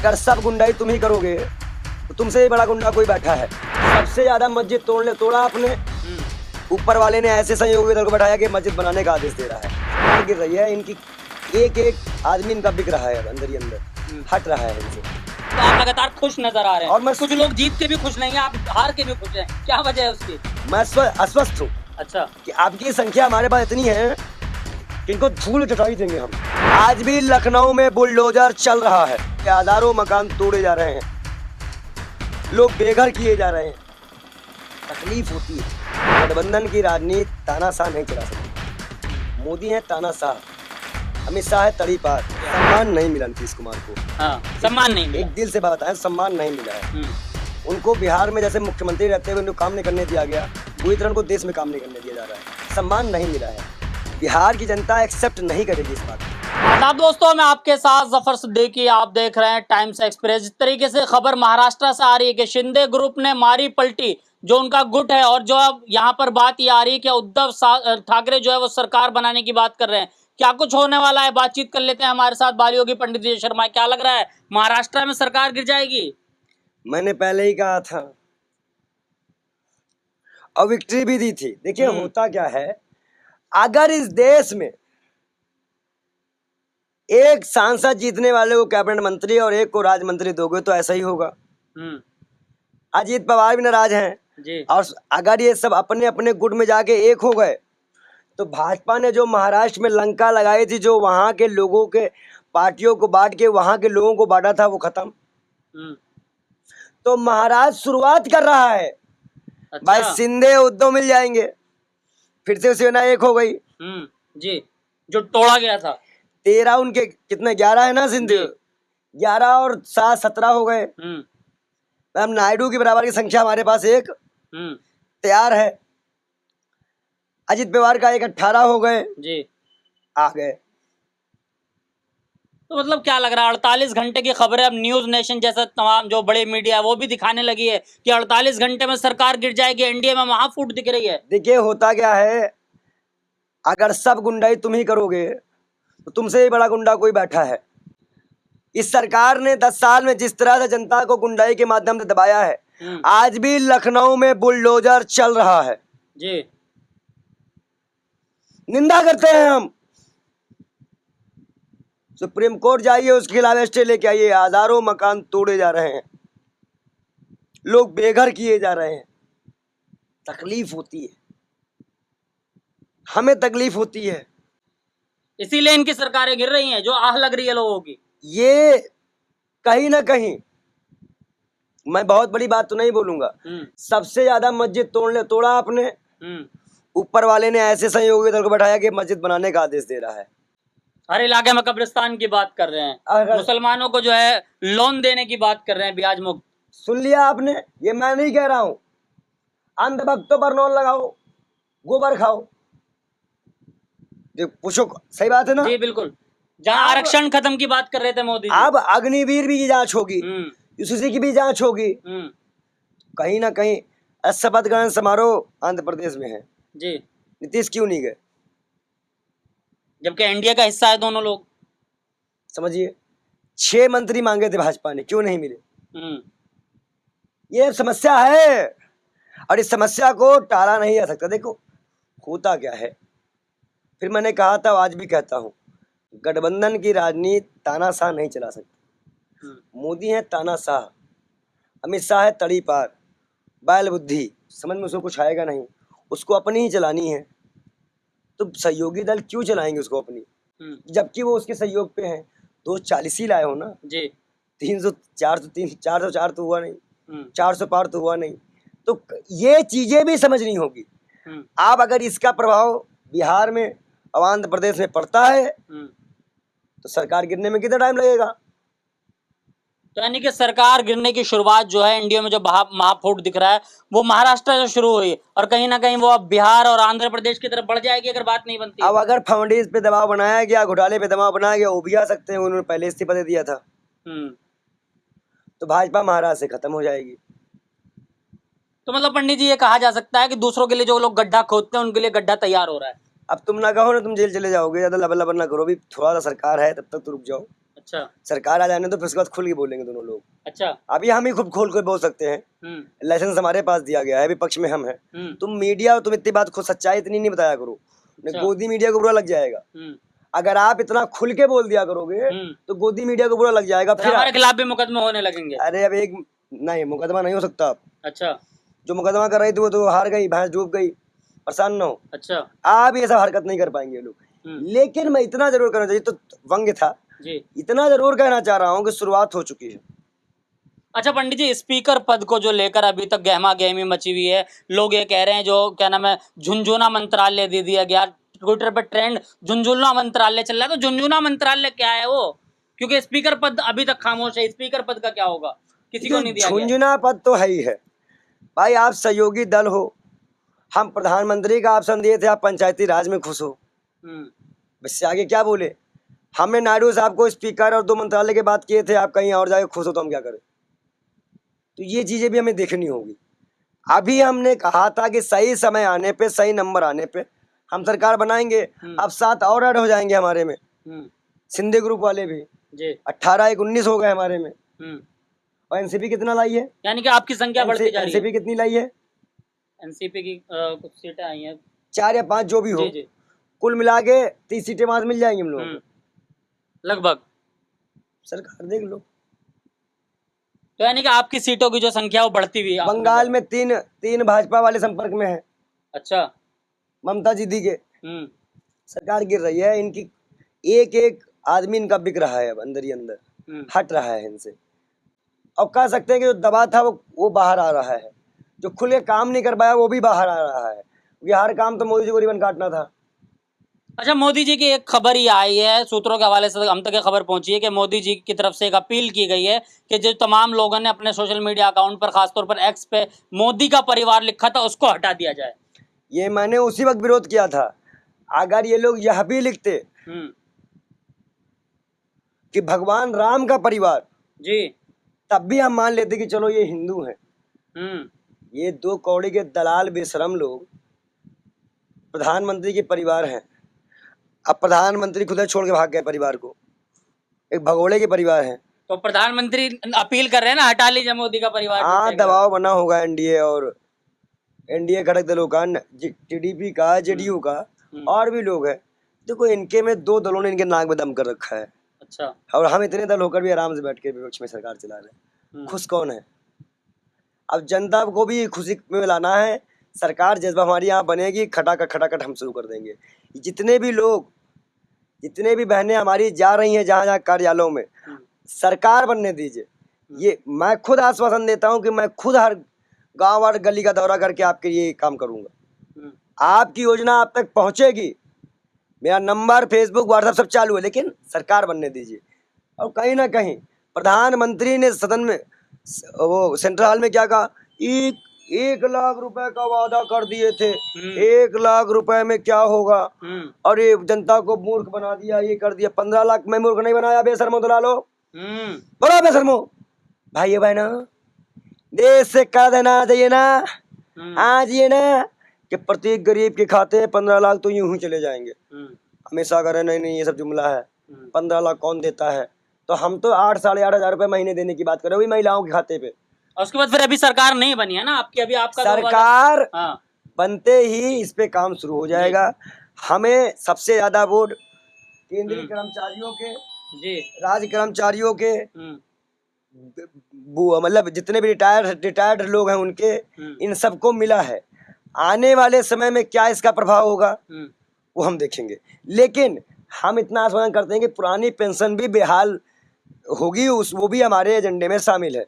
अगर सब गुंडाई तुम ही करोगे तो तुमसे ही बड़ा गुंडा कोई बैठा है। सबसे ज्यादा मस्जिद तोड़ा आपने। ऊपर वाले ने ऐसे सहयोगी दल को बैठाया कि मस्जिद बनाने का आदेश दे रहा है। गिर रही है इनकी, एक एक आदमी इनका बिक रहा है, अंदर ही अंदर हट रहा है इनसे। तो आप लगातार खुश नजर आ रहे हैं और मैं कुछ लोग जीत के भी खुश नहीं है, आप हार के भी खुश हैं, क्या वजह है उसकी? मैं अस्वस्थ हूँ। अच्छा, कि आपकी संख्या हमारे पास इतनी है कि इनको धूल चटाई देंगे हम। आज भी लखनऊ में बुलडोजर चल रहा है, हजारों मकान तोड़े जा रहे हैं, लोग बेघर किए जा रहे हैं, तकलीफ होती है। गठबंधन की राजनीति तानाशाह नहीं चला सकती। मोदी है तानाशाह, अमित शाह है तड़ी पार। सम्मान नहीं मिला नीतीश कुमार को। हाँ, सम्मान नहीं मिला। एक दिल से बात है, सम्मान नहीं मिला है। उनको बिहार में जैसे मुख्यमंत्री रहते हुए उनको काम नहीं करने दिया गया, पूरी तरह उनको देश में काम नहीं करने दिया जा रहा है। सम्मान नहीं मिला है। बिहार की जनता एक्सेप्ट नहीं करेगी इस बात को। आदाब दोस्तों, मैं आपके साथ जफर सिद्दीकी, आप देख रहे हैं टाइम्स एक्सप्रेस। इस तरीके से खबर महाराष्ट्र से आ रही है कि शिंदे ग्रुप ने मारी पलटी, जो उनका गुट है। और जो अब यहाँ पर बात ये आ रही है कि उद्धव ठाकरे जो है वो सरकार बनाने की बात कर रहे हैं। क्या कुछ होने वाला है, बातचीत कर लेते हैं। हमारे साथ बालयोगी पंडित जी शर्मा, क्या लग रहा है महाराष्ट्र में सरकार गिर जाएगी? मैंने पहले ही कहा था और विक्ट्री भी दी थी। देखिए होता क्या है, अगर इस देश में एक सांसद जीतने वाले को कैबिनेट मंत्री और एक को राज्य मंत्री दोगे तो ऐसा ही होगा। अजीत पवार भी नाराज हैं जी। और अगर ये सब अपने अपने गुट में जाके एक हो गए तो भाजपा ने जो महाराष्ट्र में लंका लगाई थी, जो वहां के लोगों के पार्टियों को बांट के वहां के लोगों को बांटा था, वो खत्म। तो महाराष्ट्र शुरुआत कर रहा है। अच्छा। भाई शिंदे उद्धव मिल जाएंगे, फिर से सेना एक हो गई। जी, जो तोड़ा गया था 13 उनके कितने 11 है ना, शिंदे 11 और 7 17 हो गए। मैम नायडू की बराबर की संख्या हमारे पास एक तैयार है। अजित पवार का एक 18 हो गए जी, आ गए। तो मतलब क्या लग रहा है 48 घंटे की खबर है। अब न्यूज नेशन जैसा तमाम जो बड़े मीडिया है वो भी दिखाने लगी है कि 48 घंटे में सरकार गिर जाएगी, एनडीए में महाफूट दिख रही है। देखिए होता क्या है, अगर सब गुंडाई तुम ही करोगे तो तुमसे ही बड़ा गुंडा कोई बैठा है। इस सरकार ने 10 साल में जिस तरह से जनता को गुंडाई के माध्यम से दबाया है, आज भी लखनऊ में बुलडोजर चल रहा है। जी, निंदा करते हैं हम। सुप्रीम कोर्ट जाइए, उसके खिलाफ स्टे लेके आइए। हजारों मकान तोड़े जा रहे हैं, लोग बेघर किए जा रहे हैं, तकलीफ होती है, हमें तकलीफ होती है। इसीलिए इनकी सरकारें गिर रही हैं, जो आह लग रही है लोगों की। ये कहीं ना कहीं, मैं बहुत बड़ी बात तो नहीं बोलूंगा, सबसे ज्यादा मस्जिद तोड़ा आपने। ऊपर वाले ने ऐसे सहयोगी दल को बैठाया कि मस्जिद बनाने का आदेश दे रहा है। हर इलाके में कब्रिस्तान की बात कर रहे हैं, मुसलमानों को जो है लोन देने की बात कर रहे हैं, ब्याज मुक्त। सुन लिया आपने, ये मैं नहीं कह रहा हूं। अंधभक्तों पर लोन लगाओ, गोबर खाओ। पूछो, सही बात है ना? जी बिल्कुल। जहां आरक्षण खत्म की बात कर रहे थे मोदी जी। अब अग्निवीर भी की जांच होगी, यूसीसी की भी जांच होगी। कहीं ना कहीं शपथ ग्रहण समारोह आंध्र प्रदेश में है जी। नीतीश क्यों नहीं गए? जबकि एनडीए का हिस्सा है दोनों लोग। समझिए, 6 मंत्री मांगे थे भाजपा ने, क्यों नहीं मिले? ये समस्या है और इस समस्या को टाला नहीं जा सकता। देखो होता क्या है, फिर मैंने कहा था, आज भी कहता हूं, गठबंधन की राजनीति तानाशाह नहीं चला सकती। मोदी है तानाशाह, अमित शाह है तड़ी पार, बैल बुद्धि, समझ में उसको कुछ आएगा नहीं, उसको अपनी ही चलानी है। तो सहयोगी दल क्यों चलाएंगे उसको अपनी, जबकि वो उसके सहयोग पे हैं। 240 ही लाए हो ना जी। 300 404 तो हुआ नहीं, 400 पार तो हुआ नहीं। तो ये चीजें भी समझनी होगी। आप अगर इसका प्रभाव बिहार में और आंध्र प्रदेश में पड़ता है तो सरकार गिरने में कितना टाइम लगेगा? तो यानी कि सरकार गिरने की शुरुआत जो है एनडीए में जो महाफूट दिख रहा है वो महाराष्ट्र से शुरू हुई और कहीं ना कहीं वो अब बिहार और आंध्र प्रदेश की तरफ बढ़ जाएगी अगर बात नहीं बनती। अब अगर फडणवीस पे दबाव बनाया गया, घोटाले पे दबाव बनाया गया, वो भी आ सकते हैं, उन्होंने पहले इस्तीफा दे दिया था। तो भाजपा महाराष्ट्र से खत्म हो जाएगी। तो मतलब पंडित जी ये कहा जा सकता है कि दूसरों के लिए जो लोग गड्ढा खोदते हैं उनके लिए गड्ढा तैयार हो रहा है। अब तुम ना कहो ना, तुम जेल चले जाओगे, ज्यादा लबल लबल ना करो, भी थोड़ा सा सरकार है तब तक तो रुक जाओ। अच्छा सरकार आ जाने तो फिर उसके बाद खुल के बोलेंगे दोनों लोग। अच्छा। अभी हम ही खूब खोल कर बोल सकते हैं, लाइसेंस हमारे पास दिया गया है, विपक्ष में हम हैं। तुम मीडिया तुम इतनी बात खुद सच्चाई इतनी नहीं बताया करो, गोदी मीडिया को बुरा लग जाएगा। अगर आप इतना खुल के बोल दिया करोगे तो गोदी मीडिया को बुरा लग जाएगा, फिर हमारे खिलाफ भी मुकदमे होने लगेंगे। अरे अब एक नहीं, मुकदमा नहीं हो सकता। आप अच्छा, जो मुकदमा कर रही थी वो तो हार गई, भैंस डूब गई, परेशान ना हो। अच्छा, आप ये सब हरकत नहीं कर पाएंगे लोग। लेकिन मैं इतना जरूर करना चाहिए, तो व्यंग्य था जी। इतना जरूर कहना चाह रहा हूँ कि शुरुआत हो चुकी है। अच्छा पंडित जी, स्पीकर पद को जो लेकर अभी तक गहमा गहमी मची हुई है, लोग ये कह रहे हैं जो क्या नाम है झुनझुना मंत्रालय दे दिया गया। ट्विटर पर ट्रेंड झुनझुना मंत्रालय चल रहा है, तो झुनझुना मंत्रालय क्या है वो? क्योंकि स्पीकर पद अभी तक खामोश है, स्पीकर पद का क्या होगा? किसी को नहीं दिया गया। झुनझुना पद तो है ही है भाई, आप सहयोगी दल हो, हम प्रधानमंत्री का ऑप्शन दिए थे, आप पंचायती राज में खुश हो, बस आगे क्या बोले। हमने नायडू साहब को स्पीकर और 2 मंत्रालय की बात किए थे, आप कहीं और जाके खुश हो तो हम क्या करें? तो ये चीजें भी हमें देखनी होगी। अभी हमने कहा था कि सही समय आने पे, सही नंबर आने पे हम सरकार बनाएंगे। अब 7 और ऐड हो जाएंगे हमारे में, शिंदे ग्रुप वाले भी 18 एक 19 हो गए हमारे में। और एनसीपी कितना लाई है? यानी कि आपकी संख्या बढ़ती जा रही है। एनसीपी कितनी लाई है? एनसीपी की कुछ सीटें आई हैं 4 या 5 जो भी हो, जी। कुल मिला के 30 सीटें वहां मिल जाएंगी हम लोगों को लगभग। सरकार देख लो। तो यानी कि आपकी सीटों की जो संख्या वो बढ़ती हुई है। बंगाल में 3 भाजपा वाले संपर्क में है। अच्छा, ममता दीदी के सरकार गिर रही है, इनकी एक एक आदमी इनका बिक रहा है, अब अंदर ही अंदर हट रहा है इनसे। अब कह सकते हैं कि जो दबा था वो बाहर आ रहा है, जो खुल के काम नहीं कर पाया वो भी बाहर आ रहा है, क्योंकि हर काम तो मोदी जी को रिबन काटना था। अच्छा, मोदी जी की एक खबर ही आई है, सूत्रों के हवाले से हम तक ये खबर पहुंची है कि मोदी जी की तरफ से एक अपील की गई है कि जो तमाम लोगों ने अपने सोशल मीडिया अकाउंट पर, खासतौर पर एक्स पे मोदी का परिवार लिखा था, उसको हटा दिया जाए। ये मैंने उसी वक्त विरोध किया था। अगर ये लोग यह भी लिखते कि भगवान राम का परिवार जी, तब भी हम मान लेते कि चलो ये हिंदू हैं। ये 2 कौड़ी के दलाल बेशरम लोग प्रधानमंत्री के परिवार हैं। अब प्रधानमंत्री खुद छोड़ के भाग गए परिवार को, एक भगोड़े के परिवार हैं। तो प्रधानमंत्री अपील कर रहे हैं ना, हटा लीजिए मोदी का परिवार। हाँ, दबाव बना होगा एनडीए और एनडीए घटक दलों का, टीडीपी का, जेडीयू का, और भी लोग हैं। देखो, इनके में 2 दलों ने इनके नाक में दम कर रखा है। अच्छा। और हम इतने दल होकर भी आराम से बैठ के विपक्ष में सरकार चला रहे हैं। खुश कौन है? अब जनता को भी खुशी में लाना है। सरकार जज्बा हमारी यहाँ बनेगी, खटाखट हम शुरू कर देंगे। जितने भी लोग, जितने भी बहनें हमारी जा रही हैं जहाँ जहाँ कार्यालयों में, सरकार बनने दीजिए। ये मैं खुद आश्वासन देता हूँ कि मैं खुद हर गांव और गली का दौरा करके आपके लिए काम करूंगा। आपकी योजना आप तक पहुंचेगी। मेरा नंबर, फेसबुक, व्हाट्सएप सब चालू है, लेकिन सरकार बनने दीजिए। और कहीं ना कहीं प्रधानमंत्री ने सदन में, वो सेंट्रल हॉल में क्या कहा? 1 लाख रुपए का वादा कर दिए थे, 1 लाख रुपए में क्या होगा? और ये जनता को मूर्ख बना दिया, ये कर दिया। 15 लाख में मूर्ख नहीं बनाया बेशर्मो दलालो। बोलो बेशर्मो भाई बहना, देश से कर देना चाहिए ना। आज ये ना कि प्रत्येक गरीब के खाते 15 लाख तो यूं ही चले जाएंगे। हमेशा करें नहीं ये सब जुमला है। 15 लाख कौन देता है? तो हम तो 8 साढ़े 8 हजार रुपए महीने देने की बात कर रहे हो महिलाओं के खाते पे। और उसके बाद फिर अभी सरकार नहीं बनी है ना आपकी, अभी आपका सरकार बनते ही इस पे काम शुरू हो जाएगा। हमें सबसे ज्यादा वोट केंद्रीय कर्मचारियों के, राज्य कर्मचारियों के, मतलब जितने भी रिटायर्ड लोग हैं उनके, इन सबको मिला है। आने वाले समय में क्या इसका प्रभाव होगा वो हम देखेंगे। लेकिन हम इतना आश्वासन करते हैं कि पुरानी पेंशन भी बेहाल होगी, वो भी हमारे एजेंडे में शामिल है।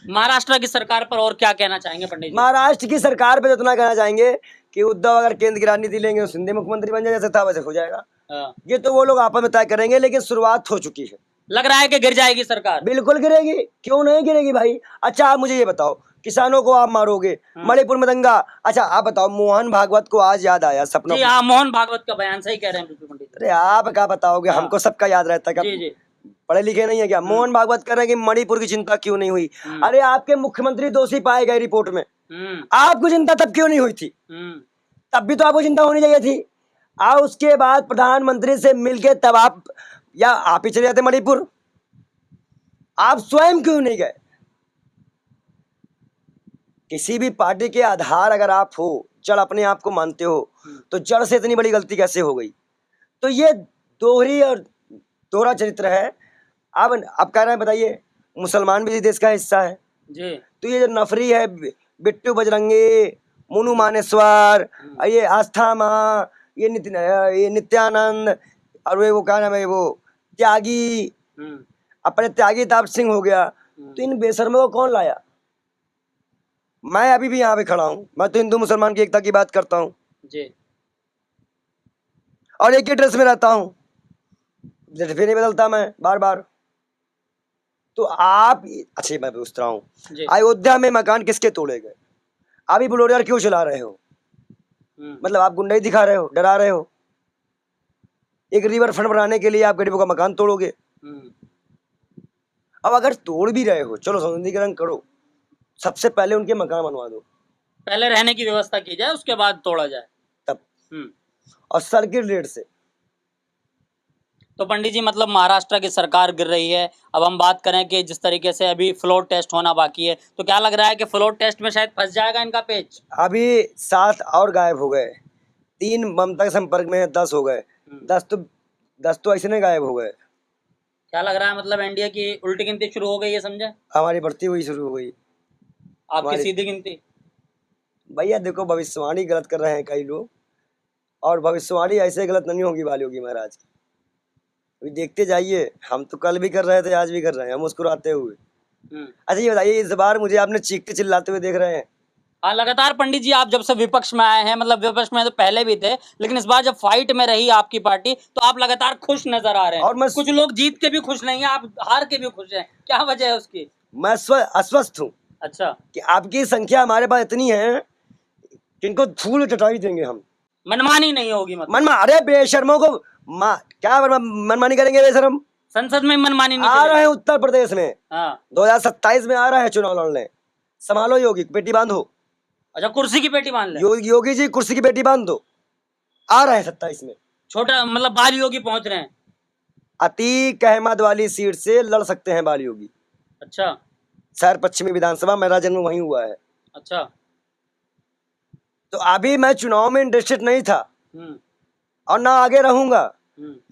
महाराष्ट्र की सरकार पर और क्या कहना चाहेंगे पंडित जी? महाराष्ट्र की सरकार पे इतना कहना चाहेंगे कि उद्धव अगर केंद्र की राजनीति लेंगे तो शिंदे मुख्यमंत्री बन जाए, जैसे था वैसे हो जाएगा। ये तो वो लोग आपस में तय करेंगे, लेकिन शुरुआत हो चुकी है। लग रहा है कि गिर जाएगी सरकार। बिल्कुल गिरेगी, क्यों नहीं गिरेगी भाई। अच्छा, आप मुझे ये बताओ, किसानों को आप मारोगे, मणिपुर में दंगा। अच्छा आप बताओ, मोहन भागवत को आज याद आया सपना? जी हाँ, मोहन भागवत का बयान सही कह रहे हैं बिल्कुल पंडित। अरे आप क्या बताओगे? हमको सबका याद रहता है क्या? जी। पढ़े लिखे नहीं है क्या? मोहन भागवत कह रहे हैं कि मणिपुर की चिंता क्यों नहीं हुई? अरे आपके मुख्यमंत्री दोषी पाए गए रिपोर्ट में, आपको चिंता तब क्यों नहीं हुई थी? तब भी तो आपको चिंता होनी चाहिए थी। और उसके बाद प्रधानमंत्री से मिलके तब आप, या आप ही चले जाते मणिपुर, आप स्वयं क्यों नहीं गए? किसी भी पार्टी के आधार अगर आप हो, जड़ अपने आप को मानते हो, तो जड़ से इतनी बड़ी गलती कैसे हो गई? तो ये दोहरी और दोहरा चरित्र है। अब कह रहे हैं, बताइए, मुसलमान भी देश का हिस्सा है जी। तो ये जो नफरी है, बिट्टू बजरंगी, मुनु मानेश्वर, ये आस्था माँ, ये नित्यानंद, और वो क्या नाम है, वो त्यागी, अपने त्यागी ताप सिंह हो गया, तो इन बेशर्मों को कौन लाया? मैं अभी भी यहाँ पे खड़ा हूँ, मैं तो हिंदू मुसलमान की एकता की बात करता हूँ जी। और एक ही ड्रेस में रहता हूँ, ड्रेस भी नहीं बदलता मैं बार बार। तो आप अच्छी मैं पूछ रहा हूँ, अयोध्या में मकान किसके तोड़े गए? अभी बुलडोजर क्यों चला रहे हो? मतलब आप गुंडाई दिखा रहे हो, डरा रहे हो। एक रिवर फ्रंट बनाने के लिए आप गरीबों का मकान तोड़ोगे। अब अगर तोड़ भी रहे हो, चलो सौंदर्यीकरण करो, सबसे पहले उनके मकान बनवा दो, पहले रहने की व्यवस्था की जाए, उसके बाद तोड़ा जाए तब। और सर्किट रेट से। तो पंडित जी, मतलब महाराष्ट्र की सरकार गिर रही है। अब हम बात करें कि जिस तरीके से अभी फ्लोर टेस्ट होना बाकी है, तो क्या लग रहा है कि फ्लोर टेस्ट में शायद फंस जाएगा इनका पेच? अभी 7 और गायब हो गए, 3 ममता के संपर्क में, 10 हो गए, 10 तो ऐसे गायब हो गए। क्या लग रहा है, मतलब एनडीए की उल्टी गिनती शुरू हो गई है, समझे? हमारी बढ़ती हुई शुरू हो गई, आपकी सीधी गिनती। भैया देखो, भविष्यवाणी गलत कर रहे हैं कई लोग, और भविष्यवाणी ऐसे गलत नहीं होगी वाली होगी महाराज की। अभी देखते जाइए, हम तो कल भी कर रहे थे, आज भी कर रहे हैं, हम मुस्कुराते हुए। अच्छा ये बताइए, इस बार मुझे आपने चीखते चिल्लाते हुए देख रहे हैं? हाँ, लगातार पंडित जी, आप जब से विपक्ष में आए हैं, मतलब विपक्ष में तो पहले भी थे, लेकिन इस बार जब फाइट में रही आपकी पार्टी, तो आप लगातार खुश नजर आ रहे हैं। और कुछ लोग जीत के भी खुश नहीं है, आप हार के भी खुश हैं, क्या वजह है उसकी? मैं अस्वस्थ हूँ। अच्छा। कि आपकी संख्या हमारे पास इतनी है कि इनको धूल चटाई देंगे हम। मनमानी नहीं होगी, मतलब अरे बेशर्मों को क्या मनमानी करेंगे बेशर्म? संसद में मनमानी नहीं आ रहे हैं उत्तर प्रदेश में। हाँ। 2027 में आ रहा है चुनाव लड़ने, संभालो योगी, पेटी बांधो। अच्छा, कुर्सी की पेटी बांध ले। योगी जी कुर्सी की पेटी बांध दो, आ रहे हैं 27 में। छोटा मतलब बाल योगी पहुंच रहे हैं। अतीक अहमद वाली सीट से लड़ सकते हैं बाल योगी। अच्छा। शहर पश्चिमी विधानसभा, मेरा जन्म वहीं हुआ है। अच्छा। तो अभी मैं चुनाव में इंटरेस्टेड नहीं था और ना आगे रहूंगा,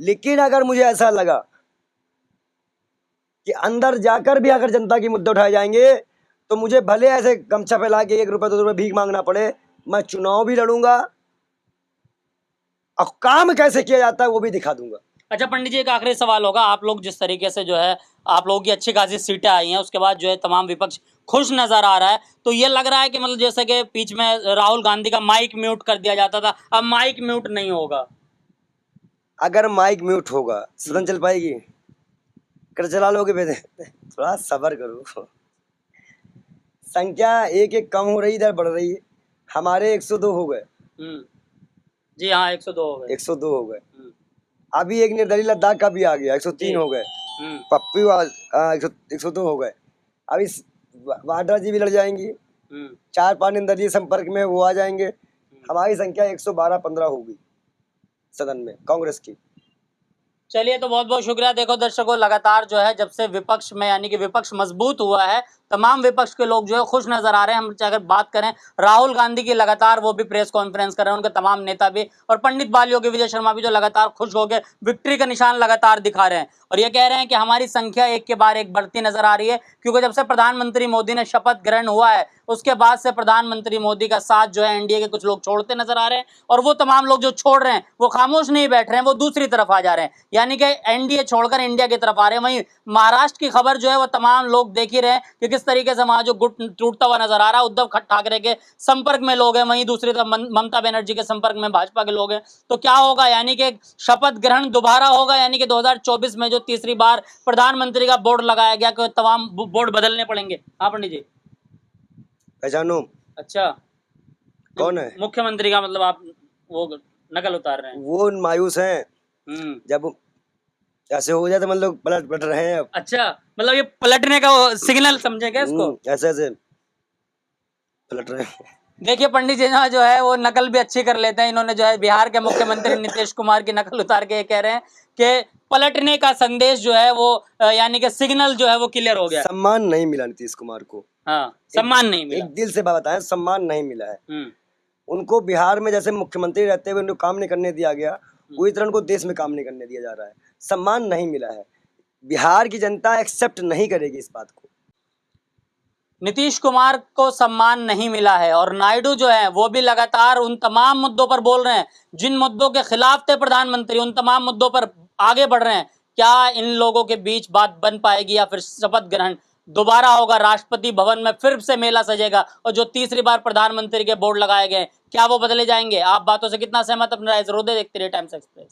लेकिन अगर मुझे ऐसा लगा कि अंदर जाकर भी अगर जनता की मुद्दे उठाए जाएंगे, तो मुझे भले ऐसे गमछा फैला के 1 रुपए 2 रुपए भीख मांगना पड़े, मैं चुनाव भी लड़ूंगा और काम कैसे किया जाता है वो भी दिखा दूंगा। अच्छा पंडित जी, एक आखिरी सवाल होगा। आप लोग जिस तरीके से जो है, आप लोगों की अच्छी खासी सीटें आई हैं, उसके बाद जो है तमाम विपक्ष खुश नजर आ रहा है, तो ये लग रहा है कि मतलब जैसे कि बीच में राहुल गांधी का माइक म्यूट कर दिया जाता था, अब माइक म्यूट नहीं होगा। अगर माइक म्यूट होगा, सदन चल पाएगी? कर चला लोगे बेटे, थोड़ा सब्र करो। संख्या एक एक कम हो रही, इधर बढ़ रही है। हमारे 102 हो गए। जी हाँ, 102 हो गए। 102 हो गए। अभी एक निर्दलीय लद्दाख का भी आ गया, 103 हो गए। पप्पू 102 हो गए। अभी वाड्रा जी भी लड़ जाएंगी, 4-5 निर्दलीय संपर्क में वो आ जाएंगे। हमारी संख्या 112-15 होगी सदन में कांग्रेस की। चलिए, तो बहुत बहुत शुक्रिया। देखो दर्शकों, लगातार जो है जब से विपक्ष में, यानी कि विपक्ष मजबूत हुआ है, तमाम विपक्ष के लोग जो है खुश नजर आ रहे हैं। हम अगर बात करें राहुल गांधी की, लगातार वो भी प्रेस कॉन्फ्रेंस कर रहे हैं, उनके तमाम नेता भी, और पंडित बाल योगी विजय शर्मा भी जो लगातार खुश होकर विक्ट्री का निशान लगातार दिखा रहे हैं, और ये कह रहे हैं कि हमारी संख्या एक के बाद एक बढ़ती नजर आ रही है, क्योंकि जब से प्रधानमंत्री मोदी ने शपथ ग्रहण हुआ है, उसके बाद से प्रधानमंत्री मोदी का साथ जो है एनडीए के कुछ लोग छोड़ते नजर आ रहे हैं, और वो तमाम लोग जो छोड़ रहे हैं वो खामोश नहीं बैठ रहे हैं, वो दूसरी तरफ आ जा रहे हैं, यानी कि एनडीए छोड़कर इंडिया की तरफ आ रहे हैं। वहीं महाराष्ट्र की खबर जो है वो तमाम लोग देख ही रहे हैं कि किस तरीके से वहां जो गुट टूटता हुआ नजर आ रहा है। उद्धव ठाकरे के संपर्क में लोग हैं, वहीं दूसरी तरफ ममता बनर्जी के संपर्क में भाजपा के लोग हैं। तो क्या होगा, यानी कि शपथ ग्रहण दोबारा होगा, यानी कि 2024 में जो तीसरी बार प्रधानमंत्री का बोर्ड लगाया गया, कि तमाम बोर्ड बदलने पड़ेंगे। हाँ पंडित जी, पहचानो? अच्छा, कौन है मुख्यमंत्री का? मतलब आप वो नकल उतार रहे हैं? वो मायूस हैं, जब ऐसे हो जाए तो मतलब पलट रहे हैं अब। अच्छा, मतलब ये पलटने का सिग्नल समझे क्या इसको? ऐसे ऐसे पलट रहे हैं। देखिए पंडित जी ना जो है वो नकल भी अच्छी कर लेते हैं। इन्होंने जो है बिहार के मुख्यमंत्री नीतीश कुमार की नकल उतार के ये कह रहे हैं कि पलटने का संदेश जो है वो यानी कि सिग्नल जो है वो क्लियर हो गया। सम्मान नहीं मिला नीतीश कुमार को। हाँ, सम्मान नहीं मिला। एक दिल से बात बताएं, सम्मान नहीं मिला है। उनको बिहार में जैसे मुख्यमंत्री रहते हुए उनको काम नहीं करने दिया गया, वही तरह उनको देश में काम नहीं करने दिया जा रहा है। सम्मान नहीं मिला है। बिहार की जनता एक्सेप्ट नहीं करेगी इस बात को। नीतीश कुमार को सम्मान नहीं मिला है और नायडू जो है वो भी लगातार उन तमाम मुद्दों पर बोल रहे हैं जिन मुद्दों के खिलाफ थे प्रधानमंत्री, उन तमाम मुद्दों पर आगे बढ़ रहे हैं। क्या इन लोगों के बीच बात बन पाएगी या फिर शपथ ग्रहण दोबारा होगा, राष्ट्रपति भवन में फिर से मेला सजेगा और जो तीसरी बार प्रधानमंत्री के बोर्ड लगाए गए क्या वो बदले जाएंगे? आप बातों से कितना सहमत, अपनी राय जरूर दे। देखते रहिए टाइम्स एक्सप्रेस।